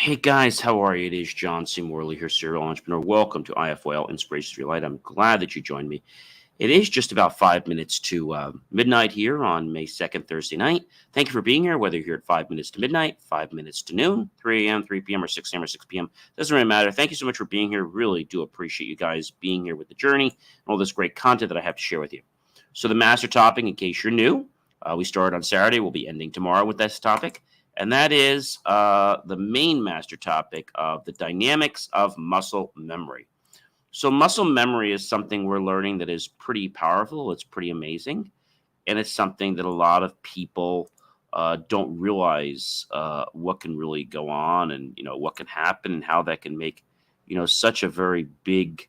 Hey guys, how are you? It is John C. Morley here, serial entrepreneur. Welcome to IFOL Inspiration for Your Light. I'm glad that you joined me. It is just about 5 minutes to midnight here on May 2nd, Thursday night. Thank you for being here, whether you're here at 5 minutes to midnight, 5 minutes to noon, 3 a.m., 3 p.m., or 6 a.m. or 6 p.m. Doesn't really matter. Thank you so much for being here. Really do appreciate you guys being here with the journey and all this great content that I have to share with you. So the master topic, in case you're new, we started on Saturday. We'll be ending tomorrow with this topic. And that is the main master topic of the dynamics of muscle memory. So muscle memory is something we're learning that is pretty powerful. It's pretty amazing. And it's something that a lot of people don't realize what can really go on and, what can happen and how that can make, such a very big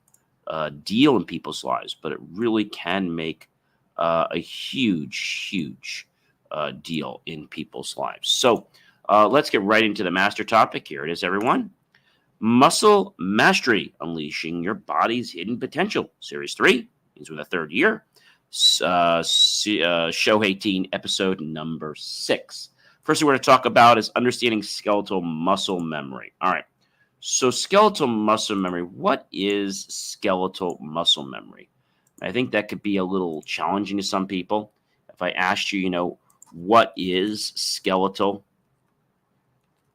deal in people's lives. But it really can make a huge, huge deal in people's lives. So let's get right into the master topic. Here it is, everyone. Muscle Mastery, Unleashing Your Body's Hidden Potential. Series 3, means we're in the third year. Show 18, episode number 6. First thing we're going to talk about is understanding skeletal muscle memory. All right. So skeletal muscle memory, what is skeletal muscle memory? I think that could be a little challenging to some people. If I asked you, what is skeletal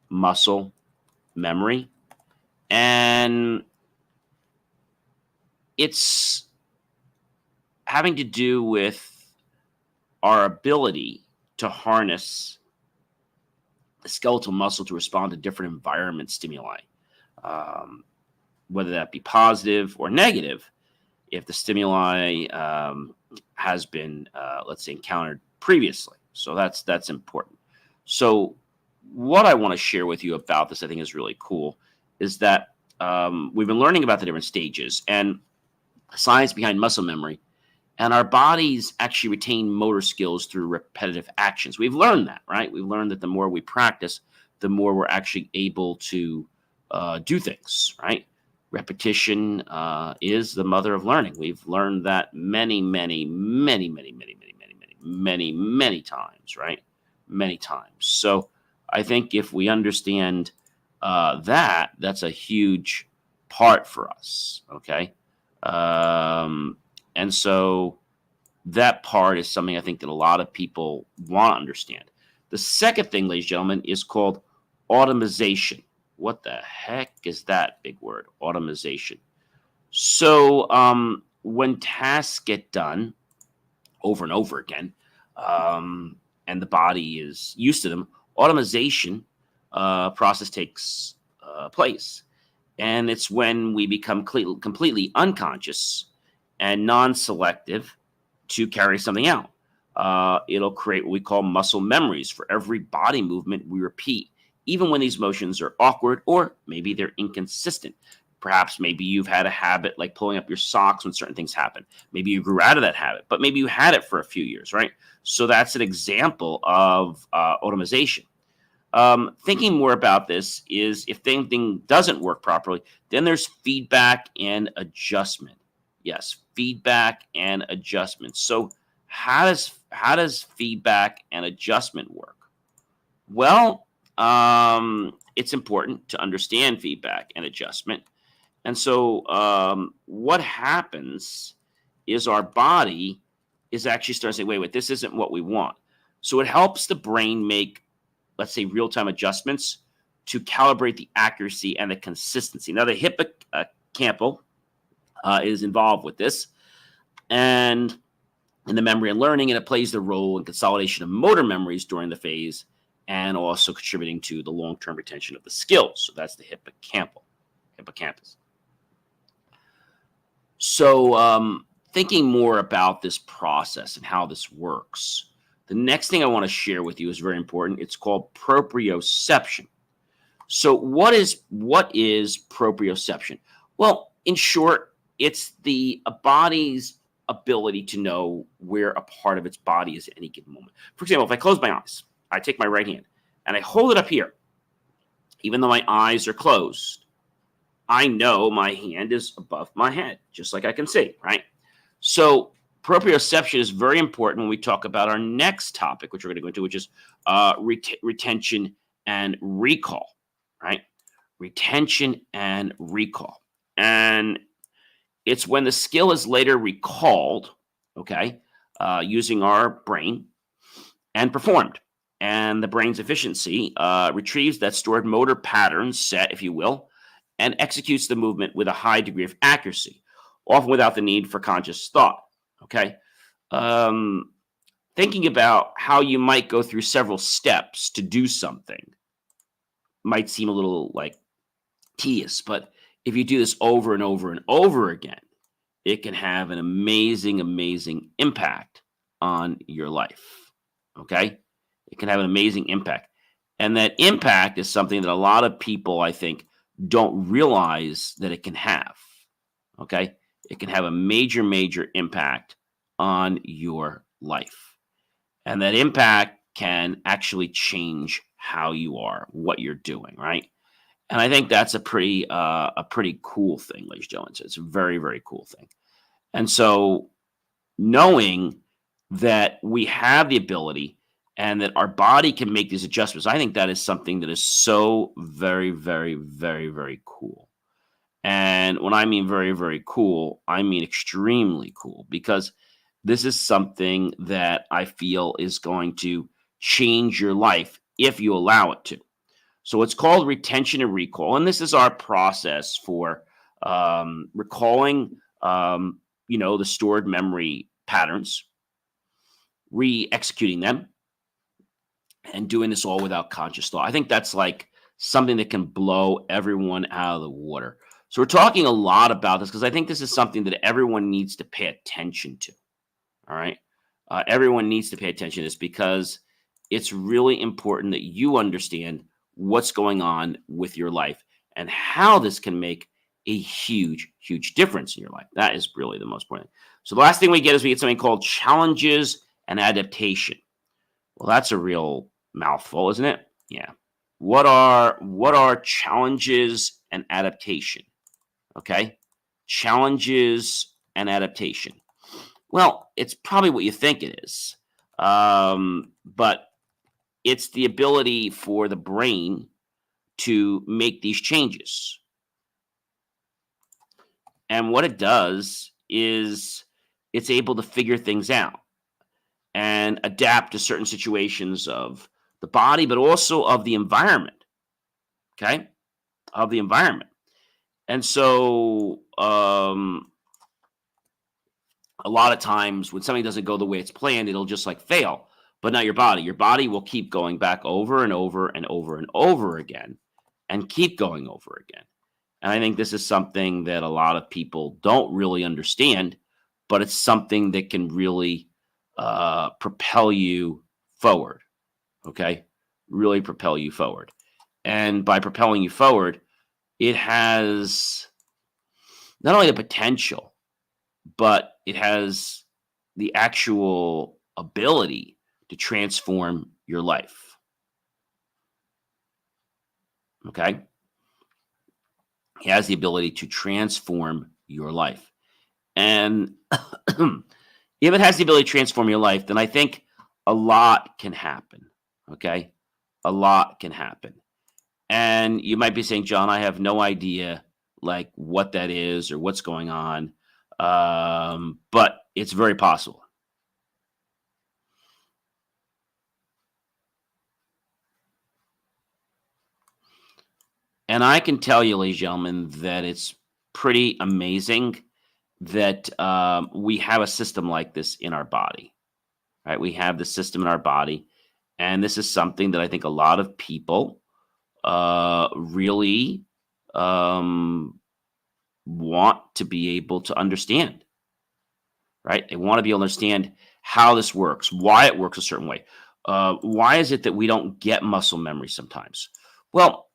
muscle memory? And it's having to do with our ability to harness the skeletal muscle to respond to different environment stimuli, whether that be positive or negative. If the stimuli has been, let's say, encountered previously. So that's important. So what I want to share with you about this, I think is really cool, is that we've been learning about the different stages and science behind muscle memory, and our bodies actually retain motor skills through repetitive actions. We've learned that, right? We've learned that the more we practice, the more we're actually able to do things, right? Repetition is the mother of learning. We've learned that many times, right? Many times. So I think if we understand that's a huge part for us, okay? And so that part is something I think that a lot of people want to understand. The second thing, ladies and gentlemen, is called automation. What the heck is that big word, automation? So when tasks get done over and over again, and the body is used to them, automation process takes place. And it's when we become completely unconscious and non-selective to carry something out. It'll create what we call muscle memories for every body movement we repeat, even when these motions are awkward or maybe they're inconsistent. Perhaps maybe you've had a habit like pulling up your socks when certain things happen. Maybe you grew out of that habit, but maybe you had it for a few years, right? So that's an example of automation. Thinking more about this is if thing doesn't work properly, then there's feedback and adjustment. Yes, feedback and adjustment. So how does feedback and adjustment work? Well, it's important to understand feedback and adjustment. And so what happens is our body is actually starting to say, wait, this isn't what we want. So it helps the brain make, let's say, real-time adjustments to calibrate the accuracy and the consistency. Now, the hippocampal is involved with this and in the memory and learning, and it plays the role in consolidation of motor memories during the phase and also contributing to the long-term retention of the skills. So that's the hippocampus. So thinking more about this process and how this works, the next thing I want to share with you is very important. It's called proprioception. So what is proprioception? Well, in short, it's the body's ability to know where a part of its body is at any given moment. For example, if I close my eyes, I take my right hand and I hold it up here, even though my eyes are closed, I know my hand is above my head, just like I can see, right? So proprioception is very important when we talk about our next topic, which we're going to go into, which is retention and recall, right? retention and recall. And it's when the skill is later recalled, okay, using our brain and performed. And the brain's efficiency retrieves that stored motor pattern set, if you will, and executes the movement with a high degree of accuracy, often without the need for conscious thought. Okay. Um, Thinking about how you might go through several steps to do something might seem a little like tedious, but if you do this over and over and over again, it can have an amazing, amazing impact on your life. Okay. It can have an amazing impact. And that impact is something that a lot of people, I think, don't realize that it can have. Okay. It can have a major, major impact on your life. And that impact can actually change how you are, what you're doing, right? And I think that's a pretty cool thing, ladies and gentlemen. It's a very, very cool thing. And so knowing that we have the ability and that our body can make these adjustments, I think that is something that is so very, very, very, very cool. And when I mean very, very cool, I mean extremely cool, because this is something that I feel is going to change your life if you allow it to. So it's called retention and recall. And this is our process for recalling, the stored memory patterns, re-executing them, and doing this all without conscious thought. I think that's like something that can blow everyone out of the water. So we're talking a lot about this because I think this is something that everyone needs to pay attention to. All right. Everyone needs to pay attention to this because it's really important that you understand what's going on with your life and how this can make a huge, huge difference in your life. That is really the most important. So the last thing we get is we get something called challenges and adaptation. Well, that's a real mouthful, isn't it? Yeah. What are challenges and adaptation? Okay. Challenges and adaptation. Well, it's probably what you think it is. But it's the ability for the brain to make these changes. And what it does is it's able to figure things out and adapt to certain situations of the body, but also of the environment. Okay. Of the environment. And so a lot of times when something doesn't go the way it's planned, it'll just like fail, but not your body. Your body will keep going back over and over and over and over again and keep going over again. And I think this is something that a lot of people don't really understand, but it's something that can really propel you forward. Okay. Really propel you forward. And by propelling you forward, it has not only the potential, but it has the actual ability to transform your life. Okay? It has the ability to transform your life. And if it has the ability to transform your life, then I think a lot can happen. Okay? A lot can happen. And you might be saying, John, I have no idea like what that is or what's going on. But it's very possible. And I can tell you, ladies and gentlemen, that it's pretty amazing that we have a system like this in our body, right? We have the system in our body. And this is something that I think a lot of people really want to be able to understand, right? They want to be able to understand how this works, why it works a certain way. Why is it that we don't get muscle memory sometimes? Well,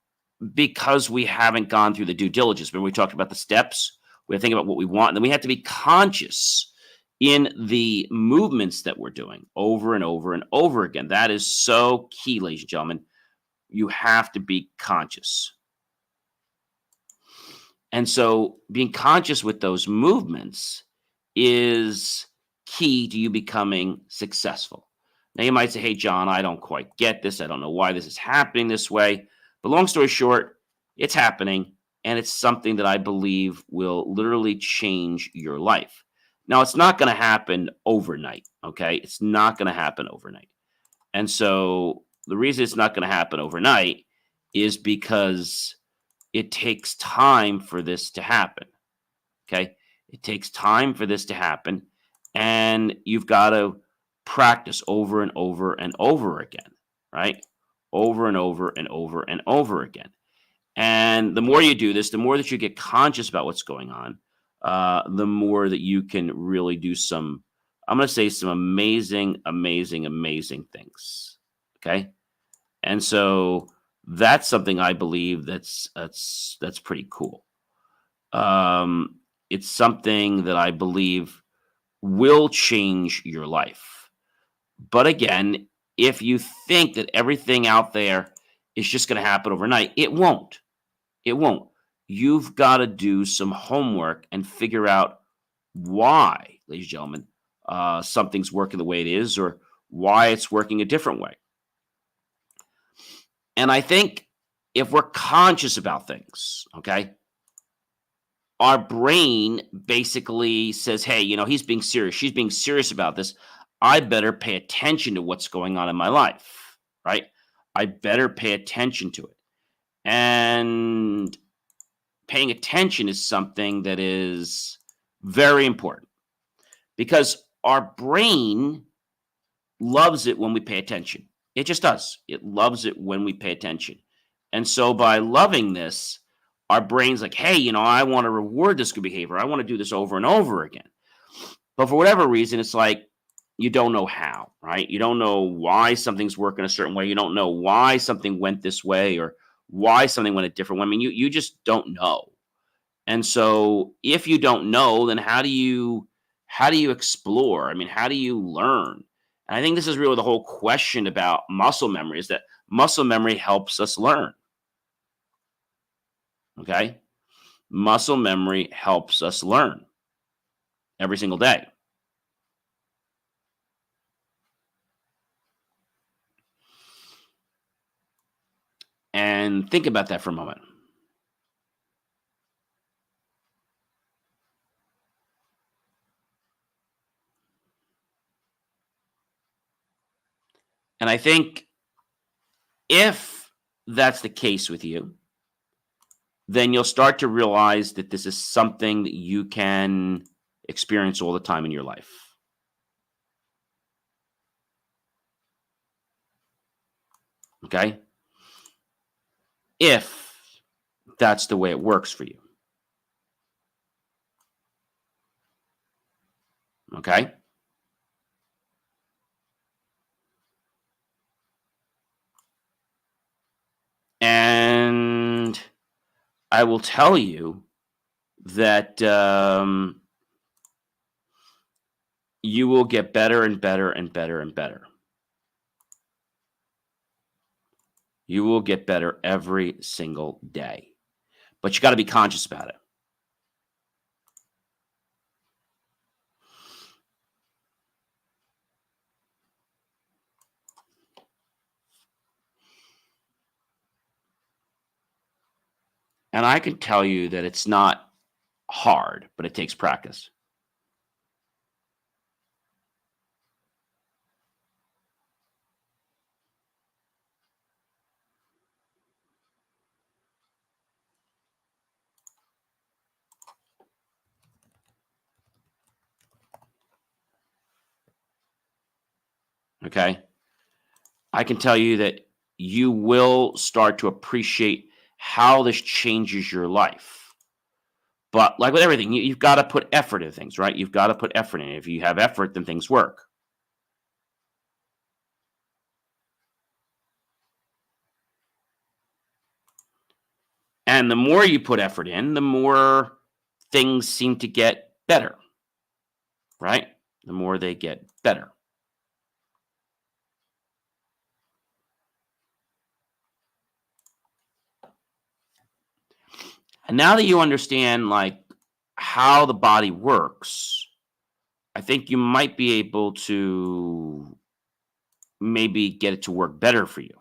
because we haven't gone through the due diligence. When we talked about the steps, we have to think about what we want, and then we have to be conscious in the movements that we're doing over and over and over again. That is so key, ladies and gentlemen. You have to be conscious. And so being conscious with those movements is key to you becoming successful. Now, you might say, hey, John, I don't quite get this. I don't know why this is happening this way. But long story short, It's happening, and it's something that I believe will literally change your life. Now, it's not going to happen overnight, okay? It's not going to happen overnight. And so the reason it's not going to happen overnight is because it takes time for this to happen, okay? It takes time for this to happen, and you've got to practice over and over and over again, right? Over and over and over and over again. And the more you do this, the more that you get conscious about what's going on, the more that you can really do some, I'm going to say some amazing, amazing, amazing things. Okay. And so that's something I believe that's pretty cool. It's something that I believe will change your life. But again, if you think that everything out there is just going to happen overnight, it won't. It won't. You've got to do some homework and figure out why, ladies and gentlemen, something's working the way it is or why it's working a different way. And I think if we're conscious about things, okay, our brain basically says, hey, he's being serious. She's being serious about this. I better pay attention to what's going on in my life, right? I better pay attention to it. And paying attention is something that is very important because our brain loves it when we pay attention. It just does. It loves it when we pay attention. And so by loving this, our brain's like, hey, I want to reward this good behavior. I want to do this over and over again. But for whatever reason, it's like you don't know how, right? You don't know why something's working a certain way. You don't know why something went this way or why something went a different way. I mean, you just don't know. And so if you don't know, then how do you explore? I mean, how do you learn? And I think this is really the whole question about muscle memory is that muscle memory helps us learn. Okay? Muscle memory helps us learn every single day. And think about that for a moment. And I think if that's the case with you, then you'll start to realize that this is something that you can experience all the time in your life. Okay? If that's the way it works for you. Okay? And I will tell you that you will get better and better and better and better. You will get better every single day. But you got to be conscious about it. And I can tell you that it's not hard, but it takes practice. Okay? I can tell you that you will start to appreciate how this changes your life. But like with everything, you've got to put effort into things, right? You've got to put effort in. If you have effort, then things work. And the more you put effort in, the more things seem to get better, right? The more they get better. And now that you understand like how the body works, I think you might be able to maybe get it to work better for you.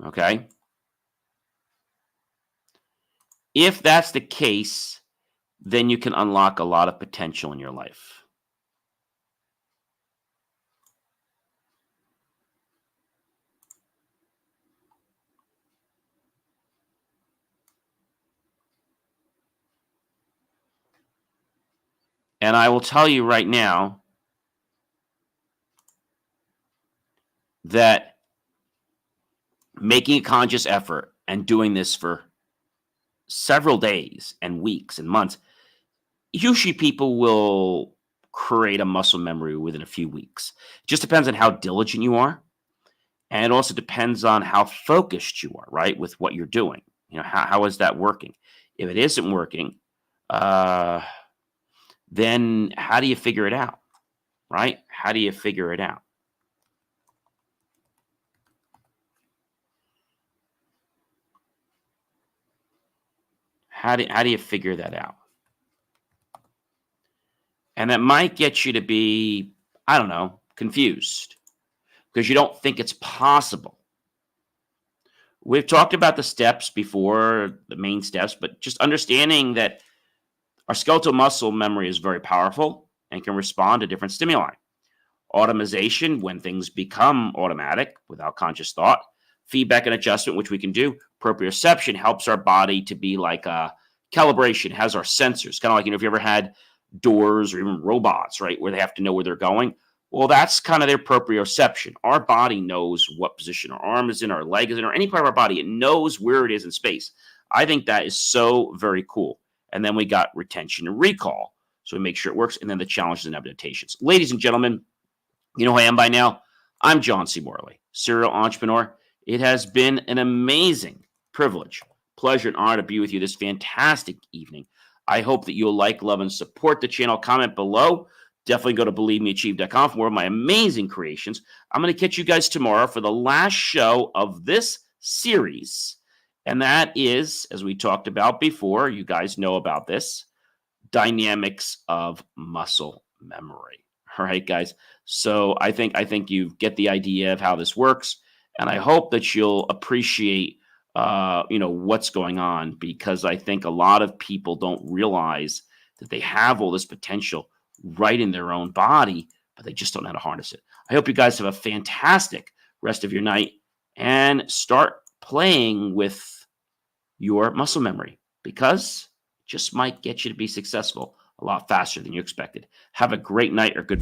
Okay. If that's the case, then you can unlock a lot of potential in your life. And I will tell you right now that making a conscious effort and doing this for several days and weeks and months, usually people will create a muscle memory within a few weeks. It just depends on how diligent you are. And it also depends on how focused you are, right, with what you're doing. How is that working? If it isn't working, uh, then how do you figure it out, right? How do you figure it out? How do you figure that out? And that might get you to be, I don't know, confused because you don't think it's possible. We've talked about the steps before, the main steps, but just understanding that our skeletal muscle memory is very powerful and can respond to different stimuli. Automation, when things become automatic without conscious thought. Feedback and adjustment, which we can do. Proprioception helps our body to be like a calibration, has our sensors. Kind of like, if you ever had doors or even robots, right, where they have to know where they're going. Well, that's kind of their proprioception. Our body knows what position our arm is in, our leg is in, or any part of our body. It knows where it is in space. I think that is so very cool. And then we got retention and recall. So we make sure it works. And then the challenges and adaptations. Ladies and gentlemen, you know who I am by now. I'm John C. Morley, serial entrepreneur. It has been an amazing privilege, pleasure, and honor to be with you this fantastic evening. I hope that you'll like, love, and support the channel. Comment below. Definitely go to believemeachieve.com for more of my amazing creations. I'm going to catch you guys tomorrow for the last show of this series. And that is, as we talked about before, you guys know about this, dynamics of muscle memory. All right, guys. So I think you get the idea of how this works, and I hope that you'll appreciate what's going on, because I think a lot of people don't realize that they have all this potential right in their own body, but they just don't know how to harness it. I hope you guys have a fantastic rest of your night and start playing with your muscle memory, because it just might get you to be successful a lot faster than you expected. Have a great night or good